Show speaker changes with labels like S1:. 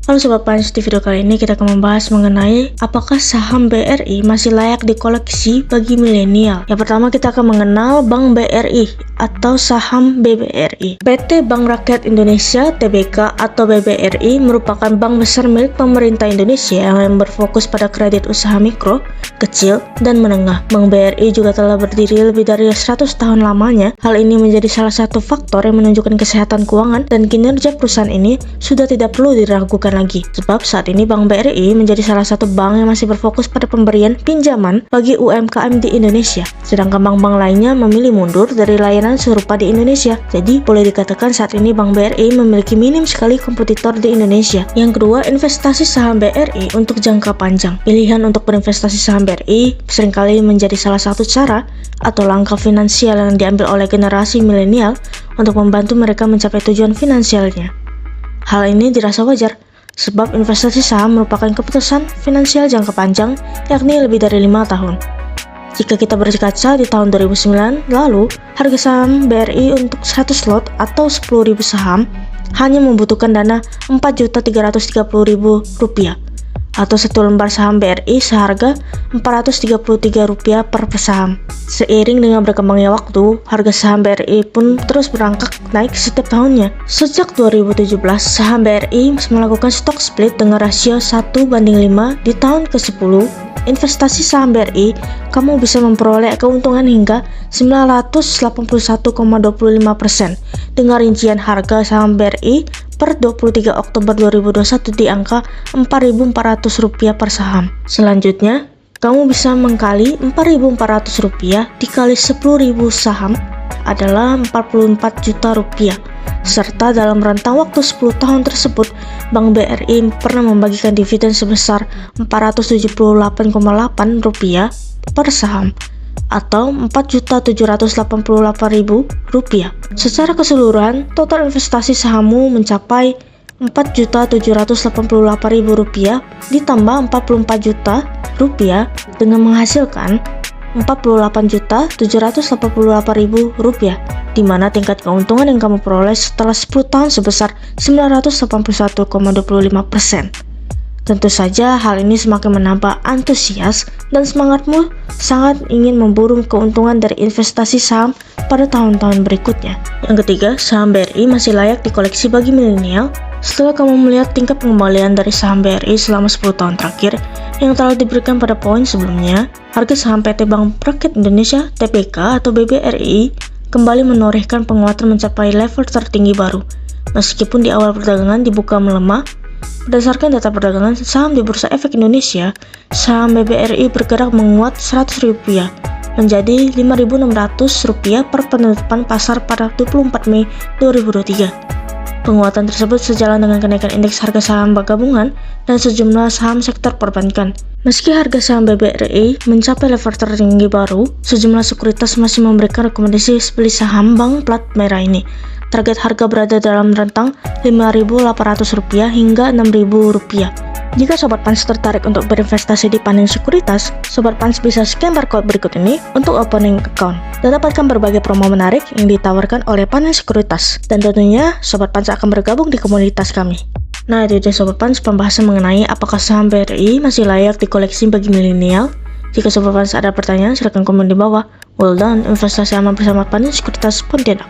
S1: Halo Sobat Pans, di video kali ini kita akan membahas mengenai apakah saham BRI masih layak dikoleksi bagi milenial. Yang pertama kita akan mengenal Bank BRI atau saham BBRI. PT Bank Rakyat Indonesia (TBK) atau BBRI merupakan bank besar milik pemerintah Indonesia yang berfokus pada kredit usaha mikro, kecil, dan menengah. Bank BRI juga telah berdiri lebih dari 100 tahun lamanya. Hal ini menjadi salah satu faktor yang menunjukkan kesehatan keuangan dan kinerja perusahaan ini sudah tidak perlu diragukan lagi. Sebab saat ini Bank BRI menjadi salah satu bank yang masih berfokus pada pemberian pinjaman bagi UMKM di Indonesia. Sedangkan bank-bank lainnya memilih mundur dari layanan serupa di Indonesia. Jadi boleh dikatakan saat ini Bank BRI memiliki minim sekali kompetitor di Indonesia. Yang kedua, investasi saham BRI untuk jangka panjang. Pilihan untuk berinvestasi saham BRI seringkali menjadi salah satu cara atau langkah finansial yang diambil oleh generasi milenial untuk membantu mereka mencapai tujuan finansialnya. Hal ini dirasa wajar, sebab investasi saham merupakan keputusan finansial jangka panjang, yakni lebih dari 5 tahun. Jika kita berkaca di tahun 2009 lalu, harga saham BRI untuk 100 lot atau 10.000 saham hanya membutuhkan dana Rp4.330.000 atau satu lembar saham BRI seharga Rp433 per saham. Seiring dengan berkembangnya waktu, harga saham BRI pun terus berangkat naik setiap tahunnya. Sejak 2017, saham BRI melakukan stock split dengan rasio 1:5. Di tahun ke-10, investasi saham BRI, kamu bisa memperoleh keuntungan hingga 981,25%. Dengan rincian harga saham BRI per 23 Oktober 2021 di angka Rp4.400 per saham. Selanjutnya, kamu bisa mengkali Rp4.400 dikali 10.000 saham adalah Rp44 juta. Serta dalam rentang waktu 10 tahun tersebut, Bank BRI pernah membagikan dividen sebesar Rp478,8 per saham atau Rp4.788.000. Secara keseluruhan, total investasi sahammu mencapai Rp4.788.000 ditambah Rp44 juta dengan menghasilkan Rp48.788.000, di mana tingkat keuntungan yang kamu peroleh setelah 10 tahun sebesar 981,25%. Tentu saja hal ini semakin menambah antusias dan semangatmu sangat ingin memburu keuntungan dari investasi saham pada tahun-tahun berikutnya. Yang ketiga, saham BRI masih layak dikoleksi bagi milenial. Setelah kamu melihat tingkat pengembalian dari saham BRI selama 10 tahun terakhir yang telah diberikan pada poin sebelumnya, harga saham PT Bank Rakyat Indonesia (TBK) atau BBRI kembali menorehkan penguatan mencapai level tertinggi baru. Meskipun di awal perdagangan dibuka melemah, berdasarkan data perdagangan saham di Bursa Efek Indonesia, saham BBRI bergerak menguat Rp100 menjadi Rp5.600 per penutupan pasar pada 24 Mei 2023. Penguatan tersebut sejalan dengan kenaikan indeks harga saham gabungan dan sejumlah saham sektor perbankan. Meski harga saham BBRI mencapai level tertinggi baru, sejumlah sekuritas masih memberikan rekomendasi beli saham bank plat merah ini. Target harga berada dalam rentang Rp5.800 hingga Rp6.000. Jika Sobat Pans tertarik untuk berinvestasi di Panin Sekuritas, Sobat Pans bisa scan barcode berikut ini untuk opening account dan dapatkan berbagai promo menarik yang ditawarkan oleh Panin Sekuritas. Dan tentunya Sobat Pans akan bergabung di komunitas kami. Nah, itu dia Sobat Pans pembahasan mengenai apakah saham BRI masih layak dikoleksi bagi milenial. Jika Sobat Pans ada pertanyaan, silahkan komen di bawah. Well done, investasi aman bersama Panin Sekuritas Pontianak.